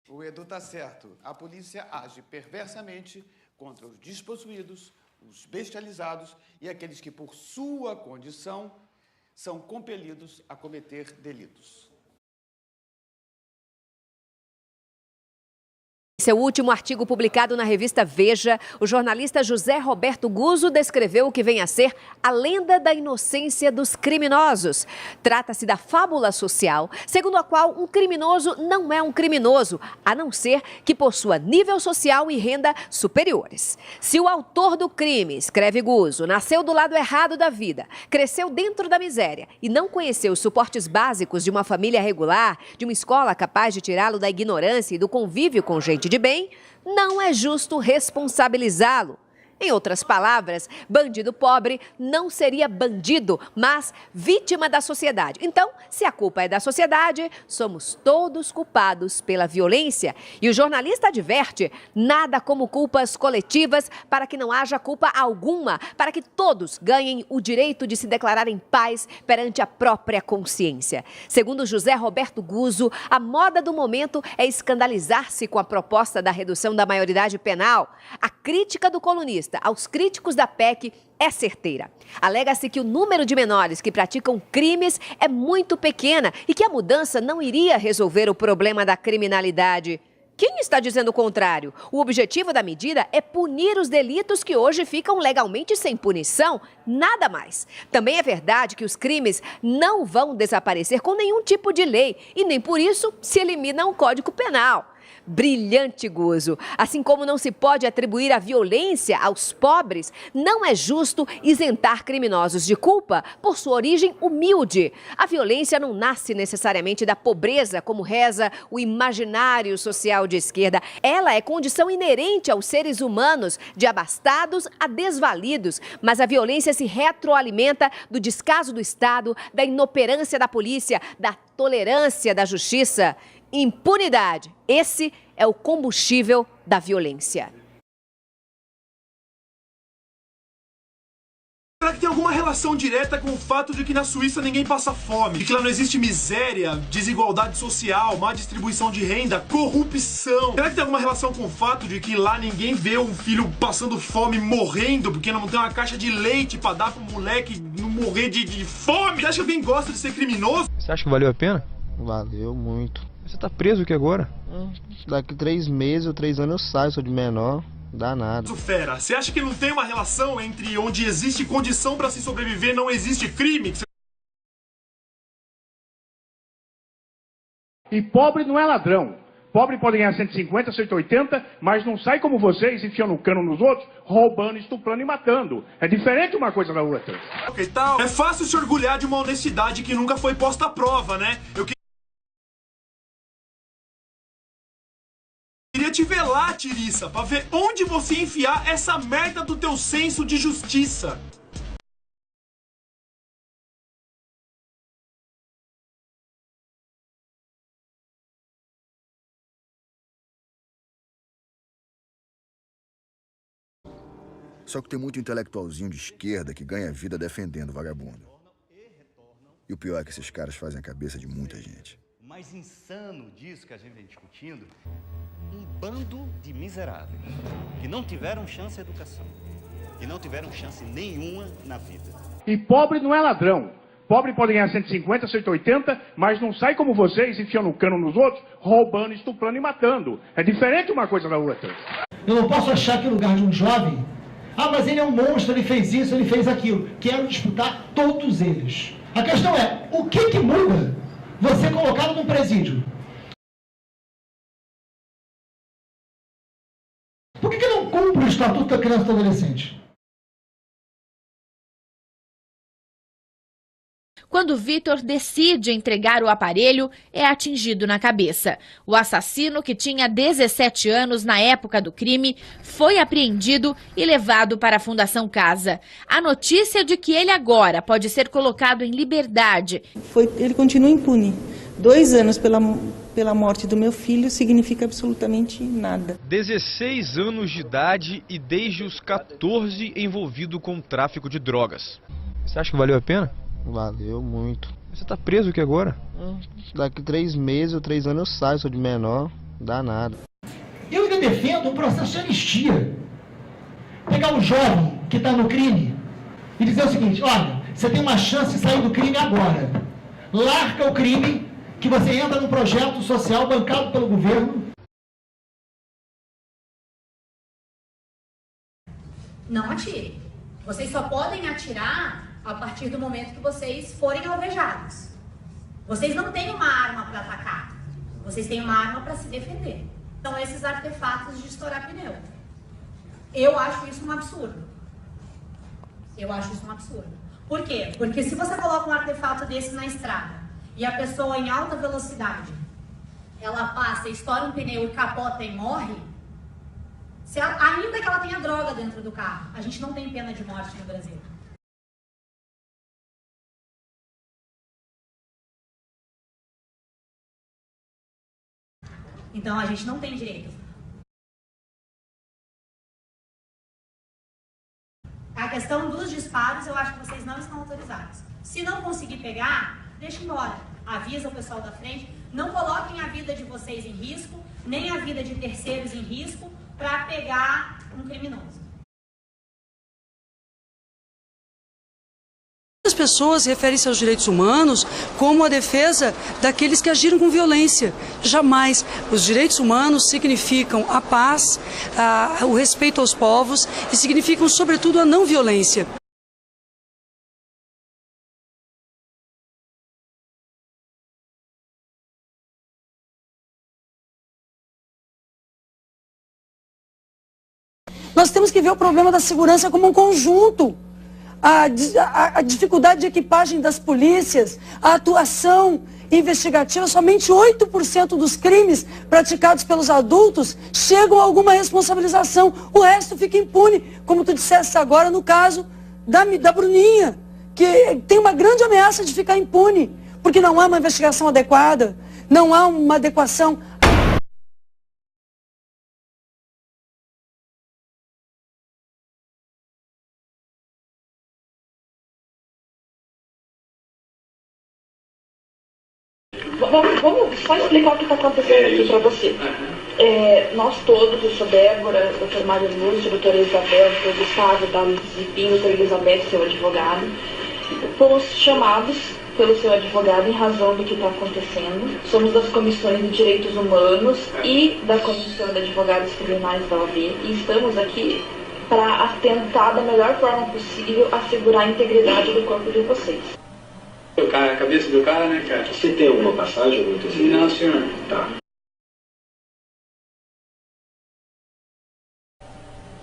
O Edu tá certo. A polícia age perversamente contra os despossuídos, os bestializados e aqueles que, por sua condição, são compelidos a cometer delitos. Em seu último artigo publicado na revista Veja, o jornalista José Roberto Guzzo descreveu o que vem a ser a lenda da inocência dos criminosos. Trata-se da fábula social, segundo a qual um criminoso não é um criminoso, a não ser que possua nível social e renda superiores. Se o autor do crime, escreve Guzzo, nasceu do lado errado da vida, cresceu dentro da miséria e não conheceu os suportes básicos de uma família regular, de uma escola capaz de tirá-lo da ignorância e do convívio com gente de bem, não é justo responsabilizá-lo. Em outras palavras, bandido pobre não seria bandido, mas vítima da sociedade. Então, se a culpa é da sociedade, somos todos culpados pela violência. E o jornalista adverte, nada como culpas coletivas para que não haja culpa alguma, para que todos ganhem o direito de se declarar em paz perante a própria consciência. Segundo José Roberto Guzzo, a moda do momento é escandalizar-se com a proposta da redução da maioridade penal. A crítica do colunista aos críticos da PEC é certeira. Alega-se que o número de menores que praticam crimes é muito pequena e que a mudança não iria resolver o problema da criminalidade. Quem está dizendo o contrário? O objetivo da medida é punir os delitos que hoje ficam legalmente sem punição, nada mais. Também é verdade que os crimes não vão desaparecer com nenhum tipo de lei e nem por isso se elimina o Código Penal. Brilhante Guzzo. Assim como não se pode atribuir a violência aos pobres, não é justo isentar criminosos de culpa por sua origem humilde. A violência não nasce necessariamente da pobreza, como reza o imaginário social de esquerda. Ela é condição inerente aos seres humanos, de abastados a desvalidos. Mas a violência se retroalimenta do descaso do Estado, da inoperância da polícia, da tolerância da justiça. Impunidade. Esse é o combustível da violência. Será que tem alguma relação direta com o fato de que na Suíça ninguém passa fome? De que lá não existe miséria, desigualdade social, má distribuição de renda, corrupção? Será que tem alguma relação com o fato de que lá ninguém vê um filho passando fome, morrendo, porque não tem uma caixa de leite pra dar pro moleque não morrer de fome? Você acha que alguém gosta de ser criminoso? Você acha que valeu a pena? Valeu muito. Você tá preso aqui agora? Daqui 3 meses ou 3 anos eu saio, sou de menor, dá nada. Fera, você acha que não tem uma relação entre onde existe condição pra se sobreviver não existe crime? E pobre não é ladrão. Pobre pode ganhar 150, 180, mas não sai como vocês, enfiando o cano nos outros, roubando, estuprando e matando. É diferente uma coisa da outra. Ok, tal. É fácil se orgulhar de uma honestidade que nunca foi posta à prova, né? Eu queria te ver lá, Tiriça, pra ver onde você enfiar essa merda do teu senso de justiça. Só que tem muito intelectualzinho de esquerda que ganha vida defendendo vagabundo. E o pior é que esses caras fazem a cabeça de muita gente. O mais insano disso que a gente vem discutindo, um bando de miseráveis que não tiveram chance à educação, que não tiveram chance nenhuma na vida. E pobre não é ladrão. Pobre pode ganhar 150, 180, mas não sai como vocês, enfiando o cano nos outros, roubando, estuprando e matando. É diferente uma coisa da outra. Eu não posso achar que o lugar de um jovem, mas ele é um monstro, ele fez isso, ele fez aquilo. Quero disputar todos eles. A questão é, o que muda você colocado num presídio? Por que não cumpre o Estatuto da Criança e do Adolescente? Quando Vitor decide entregar o aparelho, é atingido na cabeça. O assassino, que tinha 17 anos na época do crime, foi apreendido e levado para a Fundação Casa. A notícia de que ele agora pode ser colocado em liberdade. Ele continua impune. 2 anos pela morte do meu filho significa absolutamente nada. 16 anos de idade e desde os 14 envolvido com tráfico de drogas. Você acha que valeu a pena? Valeu muito. Você tá preso aqui agora? Daqui 3 meses ou 3 anos eu saio, sou de menor, Danado. Eu ainda defendo um processo de anistia. Pegar um jovem que está no crime e dizer o seguinte: olha, você tem uma chance de sair do crime agora. Larga o crime, que você entra num projeto social bancado pelo governo. Não atirem. Vocês só podem atirar a partir do momento que vocês forem alvejados. Vocês não têm uma arma para atacar. Vocês têm uma arma para se defender. Então, esses artefatos de estourar pneu. Eu acho isso um absurdo. Eu acho isso um absurdo. Por quê? Porque se você coloca um artefato desse na estrada e a pessoa em alta velocidade, ela passa, estoura um pneu e capota e morre, ainda que ela tenha droga dentro do carro, a gente não tem pena de morte no Brasil. Então, a gente não tem direito. A questão dos disparos, eu acho que vocês não estão autorizados. Se não conseguir pegar, deixa embora. Avisa o pessoal da frente. Não coloquem a vida de vocês em risco, nem a vida de terceiros em risco, para pegar um criminoso. As pessoas referem-se aos direitos humanos como a defesa daqueles que agiram com violência. Jamais. Os direitos humanos significam a paz, o respeito aos povos e significam, sobretudo, a não violência. Nós temos que ver o problema da segurança como um conjunto. A dificuldade de equipagem das polícias, a atuação investigativa, somente 8% dos crimes praticados pelos adultos chegam a alguma responsabilização. O resto fica impune, como tu disseste agora no caso da Bruninha, que tem uma grande ameaça de ficar impune, porque não há uma investigação adequada, não há uma adequação. Vamos só explicar o que está acontecendo aqui para você. Nós todos, eu sou Débora, doutor Mário Lúcio, doutora Isabel, doutor Gustavo, da Zipim, doutora Elizabeth, seu advogado, fomos chamados pelo seu advogado em razão do que está acontecendo. Somos das comissões de direitos humanos e da comissão de advogados criminais da OAB e estamos aqui para tentar da melhor forma possível assegurar a integridade do corpo de vocês. A cabeça do cara, né, cara? Você tem alguma passagem? Não, senhor. Tá.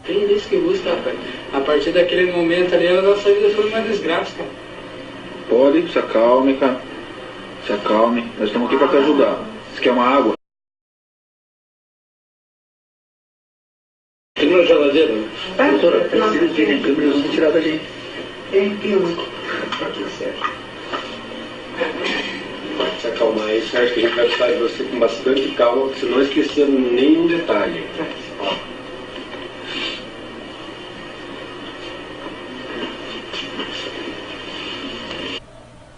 Tem isso que busca, rapaz. A partir daquele momento ali, a nossa vida foi uma desgraça, cara. Pode, se acalme, cara. Se acalme. Nós estamos aqui para te ajudar. Você quer uma água? Tem uma geladeira? Doutora, precisa de câmera, eles vão tirar da gente. Tá tudo certo. Pode se acalmar aí, certo? Que a gente vai precisar de você com bastante calma, porque senão não esquecemos nenhum detalhe.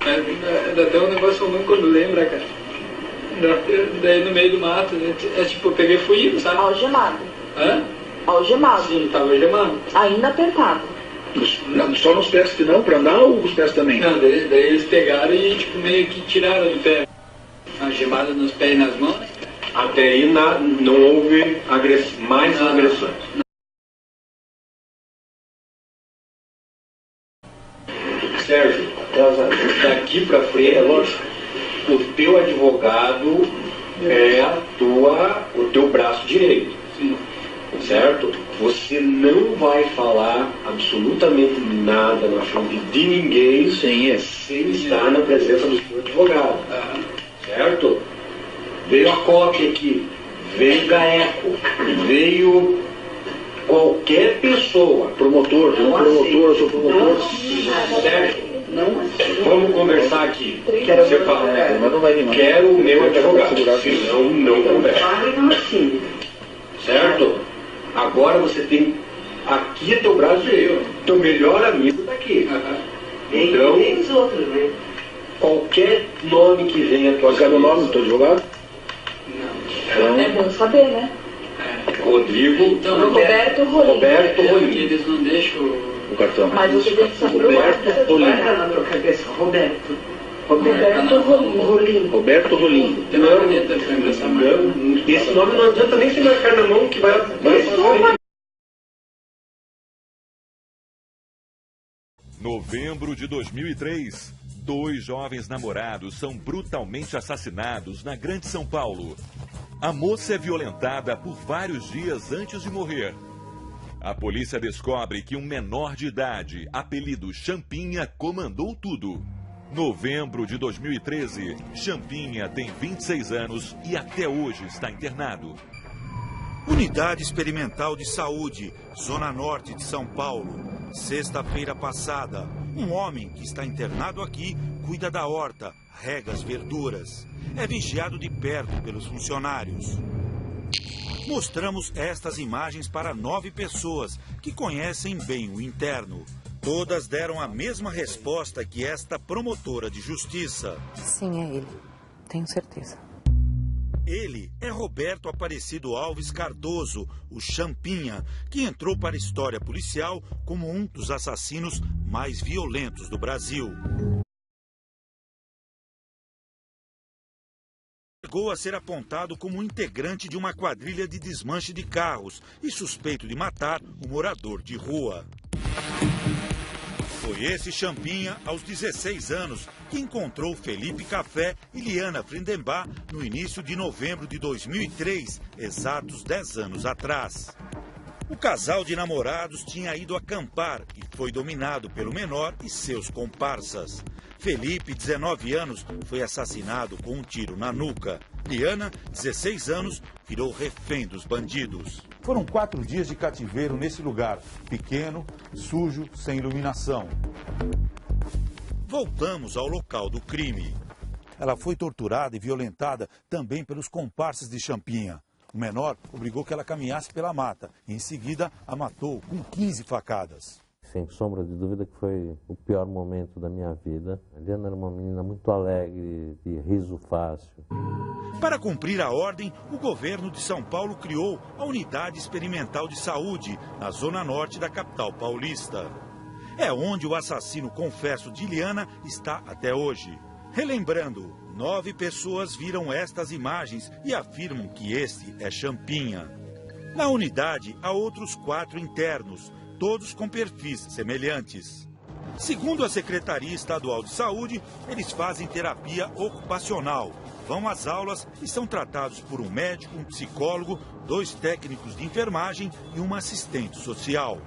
Ainda deu um negócio ruim quando lembra, cara. Daí no meio do mato, né? Tipo, eu peguei e fui indo, sabe? Algemado. Hã? Algemado. Sim, tava algemado. Ainda apertado. Só nos pés que não, pra andar ou os pés também? Não, daí eles pegaram e tipo meio que tiraram do pé. Algemada nos pés e nas mãos. Até aí não houve mais agressões. Sérgio, daqui pra frente, o teu advogado é o teu braço direito. Sim. Certo? Você não vai falar absolutamente nada na frente de ninguém sem estar na presença do seu advogado. Certo? Veio a cópia aqui, veio o GAECO, veio qualquer pessoa, promotor, eu sou promotor, certo? Vamos conversar aqui. Você fala, quero o meu advogado, senão não conversa. Certo? Agora você tem aqui é teu braço direito, teu melhor amigo está aqui. Então, qualquer nome que venha à tua cabeça. Qual é o nome do teu advogado? Não. Então, é bom saber, né? Rodrigo... Então, Roberto Rolim. Roberto Rolim. Eles não deixam o cartão. Mas você tem que saber Roberto Rolim. na minha cabeça. Roberto Rolim. Roberto Rolim. Não, esse nome não adianta nem se marcar na mão que vai fazer. Novembro de 2003, 2 jovens namorados são brutalmente assassinados na Grande São Paulo. A moça é violentada por vários dias antes de morrer. A polícia descobre que um menor de idade, apelido Champinha, comandou tudo. Novembro de 2013, Champinha tem 26 anos e até hoje está internado. Unidade Experimental de Saúde, Zona Norte de São Paulo. Sexta-feira passada, um homem que está internado aqui cuida da horta, rega as verduras. É vigiado de perto pelos funcionários. Mostramos estas imagens para 9 pessoas que conhecem bem o interno. Todas deram a mesma resposta que esta promotora de justiça. Sim, é ele. Tenho certeza. Ele é Roberto Aparecido Alves Cardoso, o Champinha, que entrou para a história policial como um dos assassinos mais violentos do Brasil. Chegou a ser apontado como um integrante de uma quadrilha de desmanche de carros e suspeito de matar um morador de rua. Foi esse Champinha, aos 16 anos, que encontrou Felipe Café e Liana Frindembach no início de novembro de 2003, exatos 10 anos atrás. O casal de namorados tinha ido acampar e foi dominado pelo menor e seus comparsas. Felipe, 19 anos, foi assassinado com um tiro na nuca. Liana, 16 anos, virou refém dos bandidos. Foram 4 dias de cativeiro nesse lugar, pequeno, sujo, sem iluminação. Voltamos ao local do crime. Ela foi torturada e violentada também pelos comparsas de Champinha. O menor obrigou que ela caminhasse pela mata e, em seguida, a matou com 15 facadas. Sem sombra de dúvida que foi o pior momento da minha vida. A Liana era uma menina muito alegre, de riso fácil. Para cumprir a ordem, o governo de São Paulo criou a Unidade Experimental de Saúde, na zona norte da capital paulista. É onde o assassino confesso de Liana está até hoje. Relembrando, 9 pessoas viram estas imagens e afirmam que este é Champinha. Na unidade, há outros 4 internos, todos com perfis semelhantes. Segundo a Secretaria Estadual de Saúde, eles fazem terapia ocupacional, vão às aulas e são tratados por um médico, um psicólogo, 2 técnicos de enfermagem e uma assistente social.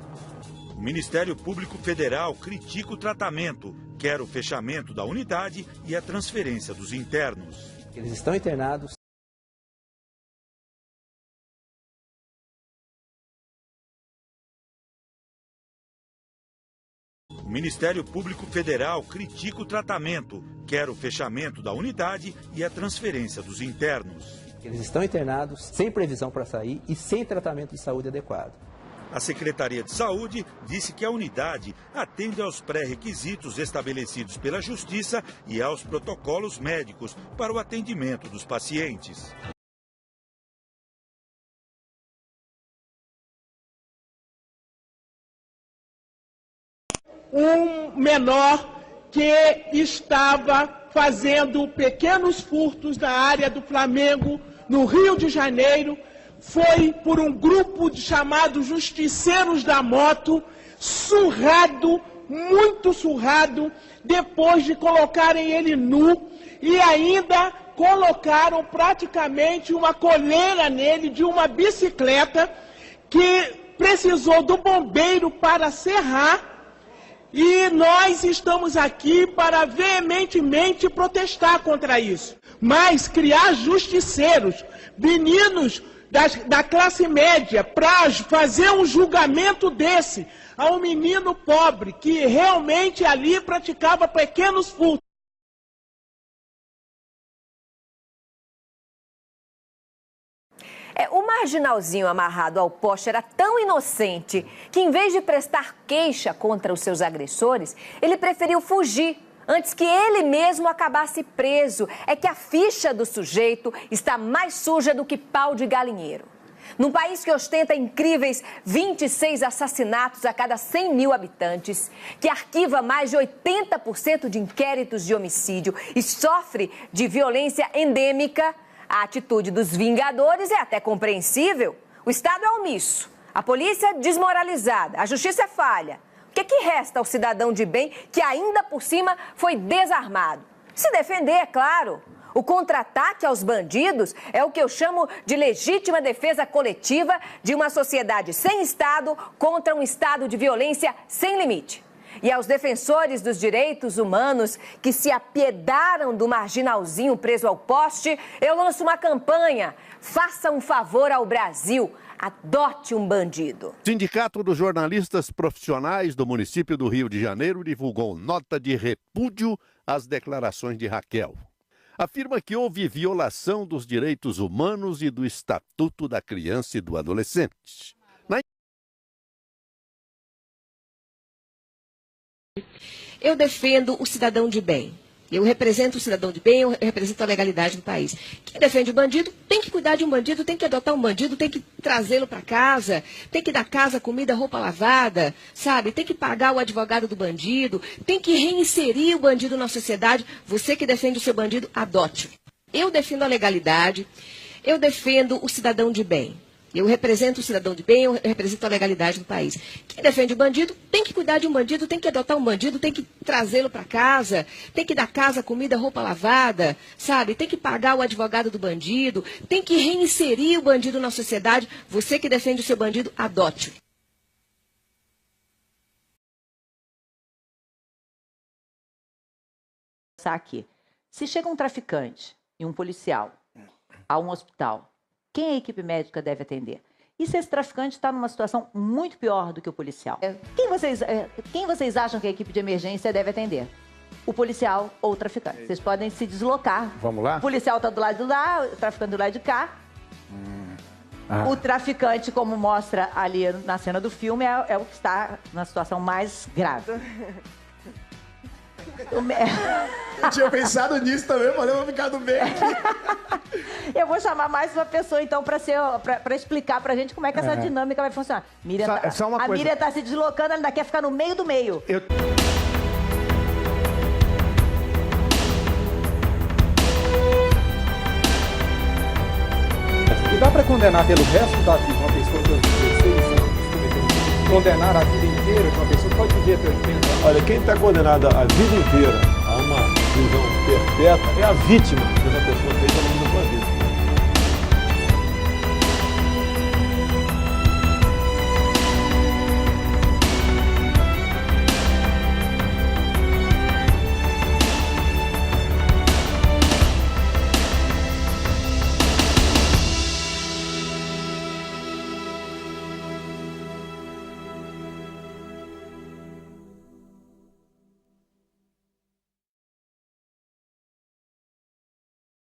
O Ministério Público Federal critica o tratamento, quer o fechamento da unidade e a transferência dos internos. Eles estão internados. O Ministério Público Federal critica o tratamento, quer o fechamento da unidade e a transferência dos internos. Eles estão internados, sem previsão para sair e sem tratamento de saúde adequado. A Secretaria de Saúde disse que a unidade atende aos pré-requisitos estabelecidos pela Justiça e aos protocolos médicos para o atendimento dos pacientes. Um menor que estava fazendo pequenos furtos na área do Flamengo, no Rio de Janeiro, foi por um grupo chamado Justiceiros da Moto, surrado, muito surrado, depois de colocarem ele nu e ainda colocaram praticamente uma coleira nele de uma bicicleta que precisou do bombeiro para serrar. E nós estamos aqui para veementemente protestar contra isso. Mas criar justiceiros, meninos da classe média, para fazer um julgamento desse a um menino pobre que realmente ali praticava pequenos furtos. O marginalzinho amarrado ao poste era tão inocente que, em vez de prestar queixa contra os seus agressores, ele preferiu fugir antes que ele mesmo acabasse preso. É que a ficha do sujeito está mais suja do que pau de galinheiro. Num país que ostenta incríveis 26 assassinatos a cada 100 mil habitantes, que arquiva mais de 80% de inquéritos de homicídio e sofre de violência endêmica, a atitude dos vingadores é até compreensível. O Estado é omisso, a polícia desmoralizada, a justiça é falha. O que resta ao cidadão de bem que ainda por cima foi desarmado? Se defender, é claro. O contra-ataque aos bandidos é o que eu chamo de legítima defesa coletiva de uma sociedade sem Estado contra um Estado de violência sem limite. E aos defensores dos direitos humanos que se apiedaram do marginalzinho preso ao poste, eu lanço uma campanha. Faça um favor ao Brasil. Adote um bandido. O Sindicato dos Jornalistas Profissionais do município do Rio de Janeiro divulgou nota de repúdio às declarações de Raquel. Afirma que houve violação dos direitos humanos e do Estatuto da Criança e do Adolescente. Eu defendo o cidadão de bem. Eu represento o cidadão de bem, eu represento a legalidade do país. Quem defende o bandido tem que cuidar de um bandido, tem que adotar um bandido, tem que trazê-lo para casa, tem que dar casa, comida, roupa lavada, sabe? Tem que pagar o advogado do bandido, tem que reinserir o bandido na sociedade. Você que defende o seu bandido, adote-o. Eu defendo a legalidade, eu defendo o cidadão de bem. Eu represento o cidadão de bem, eu represento a legalidade do país. Quem defende o bandido tem que cuidar de um bandido, tem que adotar um bandido, tem que trazê-lo para casa, tem que dar casa, comida, roupa lavada, sabe? Tem que pagar o advogado do bandido, tem que reinserir o bandido na sociedade. Você que defende o seu bandido, adote-o. Aqui. Se chega um traficante e um policial a um hospital, quem a equipe médica deve atender? E se esse traficante está numa situação muito pior do que o policial? Quem vocês acham que a equipe de emergência deve atender? O policial ou o traficante? Vocês podem se deslocar. Vamos lá? O policial está do lado de lá, o traficante do lado de cá. O traficante, como mostra ali na cena do filme, é o que está na situação mais grave. Eu tinha pensado nisso também, falei, eu vou ficar do bem aqui. Eu vou chamar mais uma pessoa, então, para explicar pra gente como é que essa dinâmica vai funcionar. A Miriam está se deslocando, ela ainda quer ficar no meio do meio. E dá para condenar pelo resto da vida uma pessoa de 16 anos, condenar a vida inteira de uma pessoa que pode viver até 80 anos? Olha, quem está condenado a vida inteira a uma prisão perpétua é a vítima que essa pessoa fez ao longo do processo.